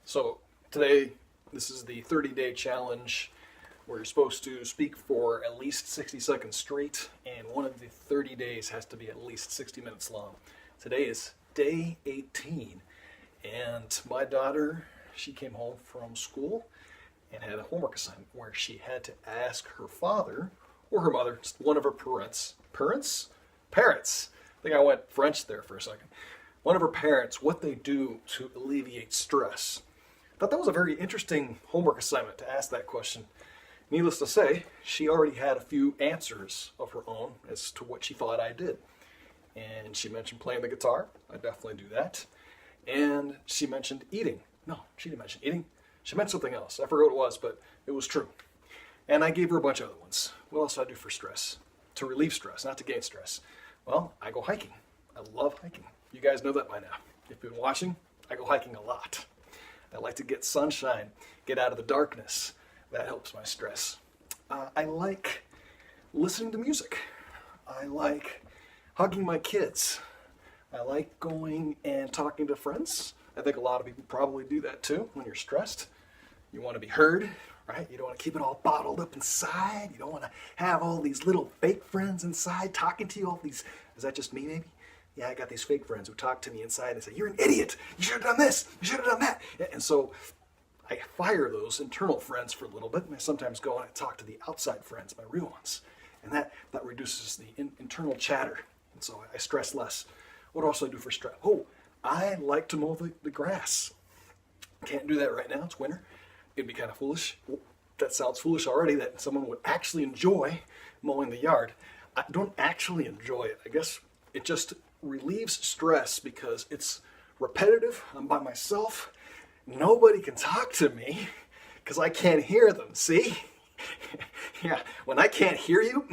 So today, this is the 30-day challenge where you're supposed to speak for at least 60 seconds straight, and one of the 30 days has to be at least 60 minutes long. Today is day 18, and my daughter, she came home from school and had a homework assignment where she had to ask her father or her mother, just one of her parents. I think I went French there for a second. One of her parents, what they do to alleviate stress. I thought that was a very interesting homework assignment to ask that question. Needless to say, she already had a few answers of her own as to what she thought I did. And she mentioned playing the guitar. I definitely do that. And she mentioned eating. No, she didn't mention eating. She meant something else. I forgot what it was, but it was true. And I gave her a bunch of other ones. What else do I do for stress? To relieve stress, not to gain stress. Well, I go hiking. I love hiking. You guys know that by now. If you've been watching, I go hiking a lot. I like to get sunshine, get out of the darkness. That helps my stress. I like listening to music. I like hugging my kids. I like going and talking to friends. I think a lot of people probably do that too when you're stressed. You want to be heard, right? You don't want to keep it all bottled up inside. You don't want to have all these little fake friends inside talking to you. All these, is that just me maybe? Yeah, I got these fake friends who talk to me inside and say, "You're an idiot. You should have done this. You should have done that." And so I fire those internal friends for a little bit, and I sometimes go and I talk to the outside friends, my real ones. And that reduces the internal chatter. And so I stress less. What else do I do for stress? Oh, I like to mow the grass. Can't do that right now. It's winter. It'd be kind of foolish. That sounds foolish already, that someone would actually enjoy mowing the yard. I don't actually enjoy it. I guess it just relieves stress because it's repetitive. I'm by myself. Nobody can talk to me because I can't hear them. See? Yeah, when I can't hear you,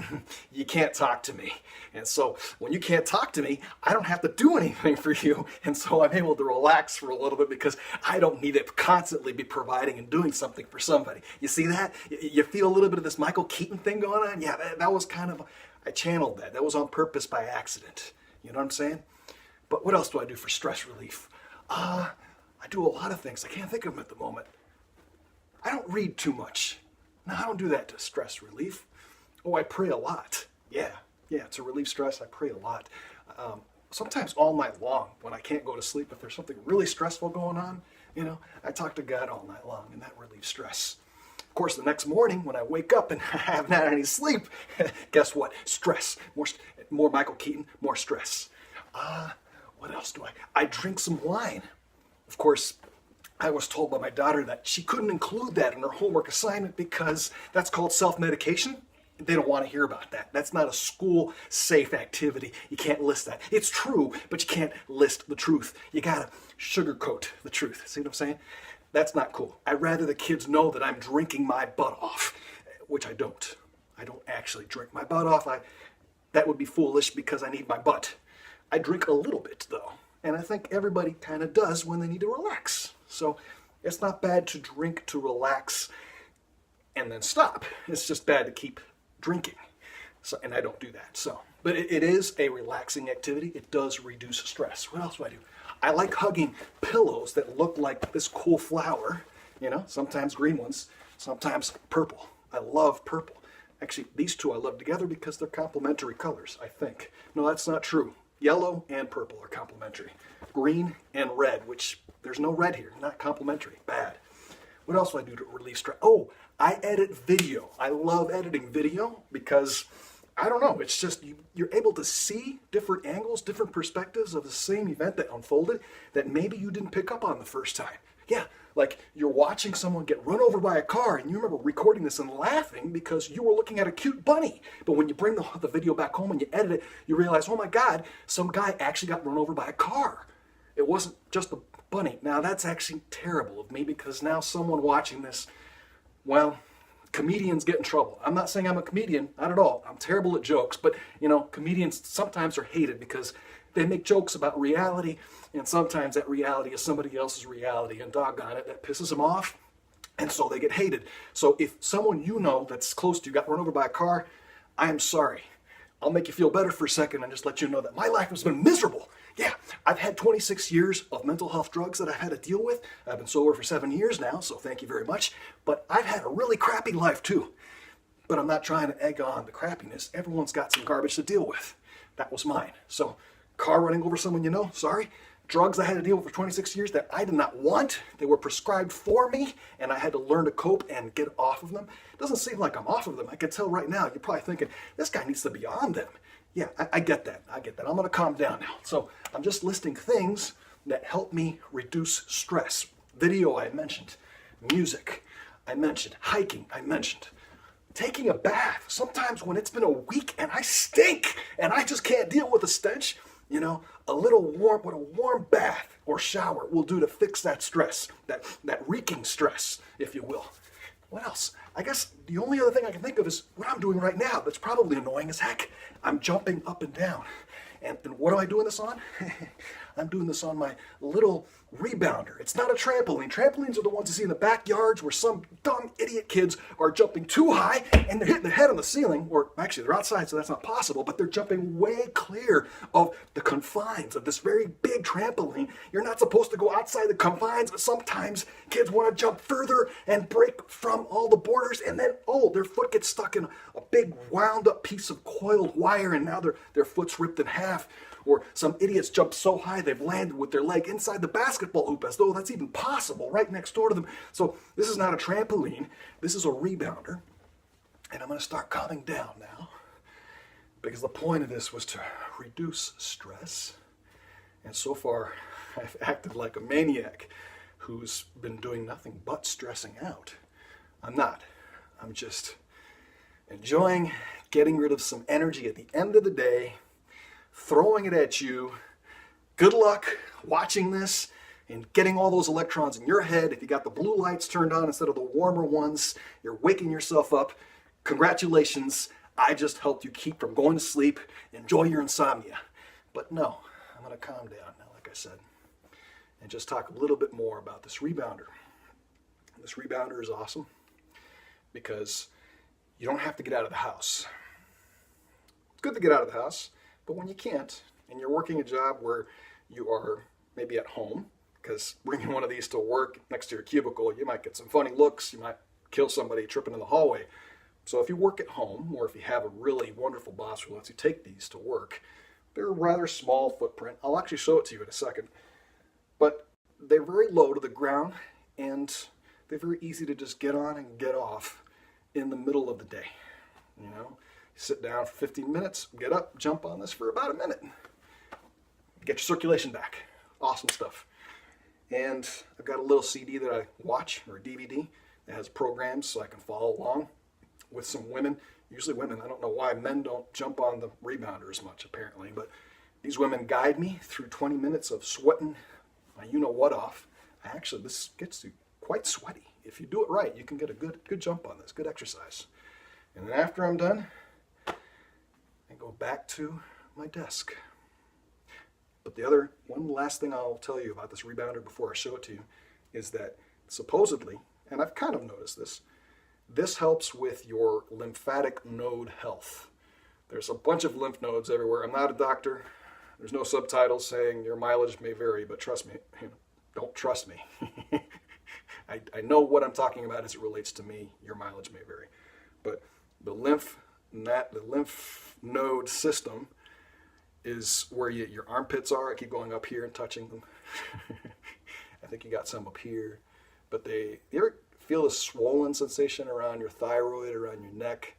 you can't talk to me. And so when you can't talk to me, I don't have to do anything for you. And so I'm able to relax for a little bit because I don't need to constantly be providing and doing something for somebody. You see that? You feel a little bit of this Michael Keaton thing going on? Yeah, that was kind of, I channeled that. That was on purpose by accident. You know what I'm saying? But what else do I do for stress relief? I do a lot of things. I can't think of them at the moment. I don't read too much. No, I don't do that to stress relief. Oh, I pray a lot. Yeah, to relieve stress, I pray a lot. Sometimes all night long when I can't go to sleep, if there's something really stressful going on, I talk to God all night long, and that relieves stress. Of course, the next morning when I wake up and I haven't had any sleep, guess what? Stress. More Michael Keaton, more stress. What else do I drink some wine. Of course, I was told by my daughter that she couldn't include that in her homework assignment because that's called self-medication. They don't want to hear about that. That's not a school-safe activity. You can't list that. It's true, but you can't list the truth. You gotta sugarcoat the truth. See what I'm saying? That's not cool. I'd rather the kids know that I'm drinking my butt off, which I don't. I don't actually drink my butt off. That would be foolish because I need my butt. I drink a little bit, though. And I think everybody kind of does when they need to relax. So it's not bad to drink to relax and then stop. It's just bad to keep drinking. So, and I don't do that. But it is a relaxing activity. It does reduce stress. What else do I do? I like hugging pillows that look like this cool flower. Sometimes green ones, sometimes purple. I love purple. Actually, these two I love together because they're complementary colors, I think. No, that's not true. Yellow and purple are complementary. Green and red, which there's no red here, not complementary, bad. What else do I do to relieve stress? Oh, I edit video. I love editing video because, I don't know, it's just you're able to see different angles, different perspectives of the same event that unfolded that maybe you didn't pick up on the first time. Yeah, like you're watching someone get run over by a car and you remember recording this and laughing because you were looking at a cute bunny. But when you bring the video back home and you edit it, you realize, oh my God, some guy actually got run over by a car. It wasn't just a bunny. Now that's actually terrible of me because now someone watching this, well, comedians get in trouble. I'm not saying I'm a comedian, not at all. I'm terrible at jokes, but comedians sometimes are hated because they make jokes about reality, and sometimes that reality is somebody else's reality, and doggone it, that pisses them off, and so they get hated. So if someone that's close to you got run over by a car, I am sorry. I'll make you feel better for a second and just let you know that my life has been miserable. Yeah, I've had 26 years of mental health drugs that I've had to deal with. I've been sober for 7 years now, so thank you very much. But I've had a really crappy life too. But I'm not trying to egg on the crappiness. Everyone's got some garbage to deal with. That was mine. So, car running over someone you know, sorry. Drugs I had to deal with for 26 years that I did not want. They were prescribed for me, and I had to learn to cope and get off of them. It doesn't seem like I'm off of them. I can tell right now, you're probably thinking, this guy needs to be on them. Yeah, I get that. I get that. I'm going to calm down now. So I'm just listing things that help me reduce stress. Video I mentioned. Music I mentioned. Hiking I mentioned. Taking a bath. Sometimes when it's been a week and I stink and I just can't deal with the stench, you know, a warm bath or shower will do to fix that stress, that reeking stress, if you will. What else? I guess the only other thing I can think of is what I'm doing right now. That's probably annoying as heck. I'm jumping up and down. And what am I doing this on? I'm doing this on my little rebounder. It's not a trampoline. Trampolines are the ones you see in the backyards where some dumb idiot kids are jumping too high and they're hitting their head on the ceiling, or actually they're outside, so that's not possible, but they're jumping way clear of the confines of this very big trampoline. You're not supposed to go outside the confines, but sometimes kids want to jump further and break from all the borders, and then, oh, their foot gets stuck in a big wound up piece of coiled wire, and now their foot's ripped in half. Or some idiots jump so high they've landed with their leg inside the basketball hoop, as though that's even possible, right next door to them. So this is not a trampoline, this is a rebounder. And I'm going to start calming down now, because the point of this was to reduce stress. And so far, I've acted like a maniac who's been doing nothing but stressing out. I'm not. I'm just enjoying getting rid of some energy at the end of the day, throwing it at you. Good luck watching this and getting all those electrons in your head. If you got the blue lights turned on instead of the warmer ones, you're waking yourself up. Congratulations. I just helped you keep from going to sleep. Enjoy your insomnia. But no, I'm going to calm down now, like I said, and just talk a little bit more about this rebounder. This rebounder is awesome because you don't have to get out of the house. It's good to get out of the house. But when you can't, and you're working a job where you are maybe at home, because bringing one of these to work next to your cubicle, you might get some funny looks, you might kill somebody tripping in the hallway. So if you work at home, or if you have a really wonderful boss who lets you take these to work, they're a rather small footprint. I'll actually show it to you in a second. But they're very low to the ground, and they're very easy to just get on and get off in the middle of the day, you know? Sit down for 15 minutes, get up, jump on this for about a minute. Get your circulation back. Awesome stuff. And I've got a little CD that I watch, or a DVD, that has programs so I can follow along with some women. Usually women. I don't know why men don't jump on the rebounder as much, apparently. But these women guide me through 20 minutes of sweating my you-know-what off. Actually, this gets you quite sweaty. If you do it right, you can get a good jump on this, good exercise. And then after I'm done, I go back to my desk. But one last thing I'll tell you about this rebounder before I show it to you is that supposedly, and I've kind of noticed this helps with your lymphatic node health. There's a bunch of lymph nodes everywhere. I'm not a doctor. There's no subtitles saying your mileage may vary, but trust me, don't trust me. I know what I'm talking about as it relates to me. Your mileage may vary. But the lymph node system is where your armpits are. I keep going up here and touching them. I think you got some up here. But you ever feel a swollen sensation around your thyroid, around your neck?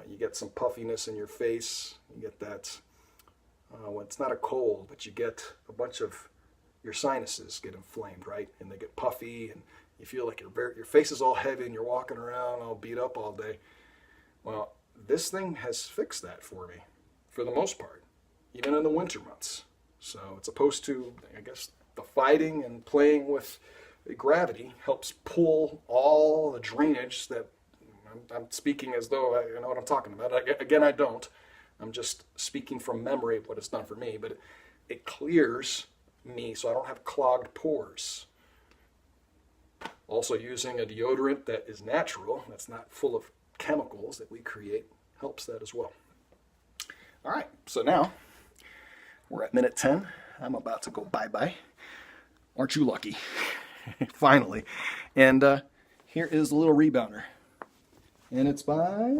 You get some puffiness in your face. You get that, well, it's not a cold, but you get a bunch of your sinuses get inflamed, right? And they get puffy, and you feel like your face is all heavy and you're walking around all beat up all day. Well, this thing has fixed that for me, for the most part, even in the winter months. So it's opposed to, I guess, the fighting and playing with gravity helps pull all the drainage that, I'm speaking as though I know what I'm talking about. Again, I don't. I'm just speaking from memory of what it's done for me, but it clears me so I don't have clogged pores. Also, using a deodorant that is natural, that's not full of chemicals that we create, helps that as well. All right, so now We're at minute 10. I'm about to go bye-bye. Aren't you lucky? Finally. And here is the little rebounder. And it's by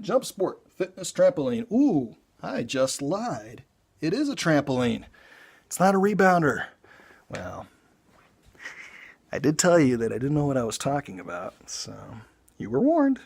Jump Sport Fitness Trampoline. Ooh, I just lied. It is a trampoline. It's not a rebounder. Well, I did tell you that I didn't know what I was talking about, so you were warned.